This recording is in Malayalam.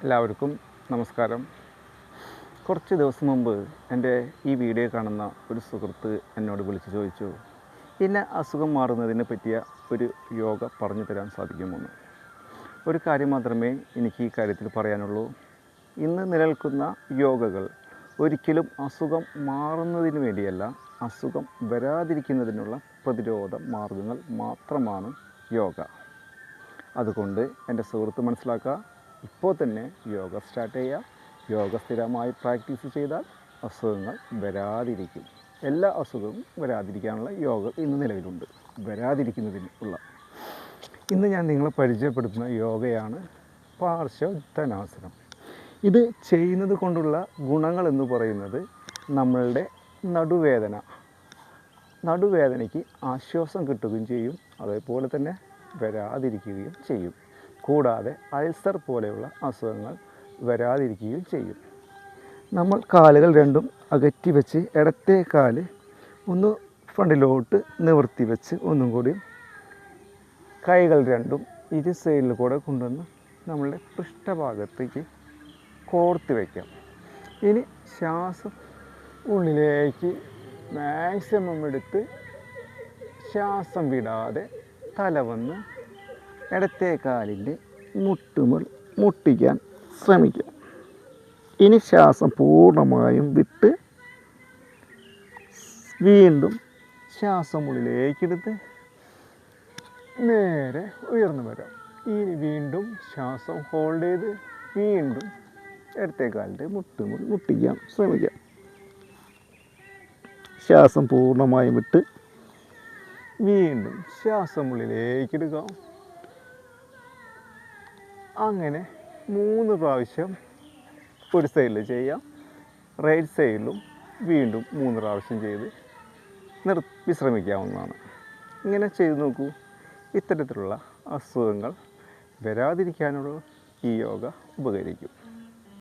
എല്ലാവർക്കും നമസ്കാരം. കുറച്ച് ദിവസം മുമ്പ് എൻ്റെ ഈ വീഡിയോ കാണുന്ന ഒരു സുഹൃത്ത് എന്നോട് വിളിച്ച് ചോദിച്ചു, ഇന്ന അസുഖം മാറുന്നതിനെ പറ്റിയ ഒരു യോഗ പറഞ്ഞു തരാൻ സാധിക്കുമെന്ന്. ഒരു കാര്യം മാത്രമേ എനിക്ക് ഈ കാര്യത്തിൽ പറയാനുള്ളൂ. ഇന്ന് നിലനിൽക്കുന്ന യോഗകൾ ഒരിക്കലും അസുഖം മാറുന്നതിന് വേണ്ടിയല്ല, അസുഖം വരാതിരിക്കുന്നതിനുള്ള പ്രതിരോധ മാർഗങ്ങൾ മാത്രമാണ് യോഗ. അതുകൊണ്ട് എൻ്റെ സുഹൃത്ത് മനസ്സിലാക്കുക, ഇപ്പോൾ തന്നെ യോഗ സ്റ്റാർട്ട് ചെയ്യുക. യോഗ സ്ഥിരമായി പ്രാക്ടീസ് ചെയ്താൽ അസുഖങ്ങൾ വരാതിരിക്കും. എല്ലാ അസുഖവും വരാതിരിക്കാനുള്ള യോഗ ഇന്ന് നിലവിലുണ്ട്. വരാതിരിക്കുന്നതിനുള്ള ഇന്ന് ഞാൻ നിങ്ങളെ പരിചയപ്പെടുത്തുന്ന യോഗയാണ് പാർശ്വോത്തനാസനം. ഇത് ചെയ്യുന്നത് കൊണ്ടുള്ള ഗുണങ്ങൾ എന്ന് പറയുന്നത് നമ്മളുടെ നടുവേദനയ്ക്ക് ആശ്വാസം കിട്ടുകയും ചെയ്യും, അതേപോലെ തന്നെ വരാതിരിക്കുകയും ചെയ്യും. കൂടാതെ അൾസർ പോലെയുള്ള അസുഖങ്ങൾ വരാതിരിക്കുകയും ചെയ്യും. നമ്മൾ കാലുകൾ രണ്ടും അകറ്റി വെച്ച് ഇടത്തെ കാല് ഒന്ന് ഫ്രണ്ടിലോട്ട് നിവർത്തി വെച്ച് ഒന്നും കൂടി കൈകൾ രണ്ടും ഇരു സൈഡിൽ കൂടെ കൊണ്ടുവന്ന് നമ്മളുടെ പൃഷ്ഠഭാഗത്തേക്ക് കോർത്ത് വയ്ക്കാം. ഇനി ശ്വാസം ഉള്ളിലേക്ക് മാക്സിമം എടുത്ത് ശ്വാസം വിടാതെ തല വന്ന് ഇടത്തെ കാലിൻ്റെ മുട്ടുമുൾ മുട്ടിക്കാൻ ശ്രമിക്കാം. ഇനി ശ്വാസം പൂർണ്ണമായും വിട്ട് വീണ്ടും ശ്വാസം ഉള്ളിലേക്കെടുത്ത് നേരെ ഉയർന്നു വരാം. ഇനി വീണ്ടും ശ്വാസം ഹോൾഡ് ചെയ്ത് വീണ്ടും ഇടത്തെ കാലിൻ്റെ മുട്ടുമുൾ മുട്ടിക്കാൻ ശ്രമിക്കാം. ശ്വാസം പൂർണ്ണമായും വിട്ട് വീണ്ടും ശ്വാസം ഉള്ളിലേക്കെടുക്കാം. അങ്ങനെ 3 പ്രാവശ്യം ഒരു സൈഡിൽ ചെയ്യാം. റൈറ്റ് സൈഡിലും വീണ്ടും 3 പ്രാവശ്യം ചെയ്ത് വിശ്രമിക്കാവുന്നതാണ്. ഇങ്ങനെ ചെയ്ത് നോക്കൂ. ഇത്തരത്തിലുള്ള അസുഖങ്ങൾ വരാതിരിക്കാനുള്ള ഈ യോഗ ഉപകരിക്കും.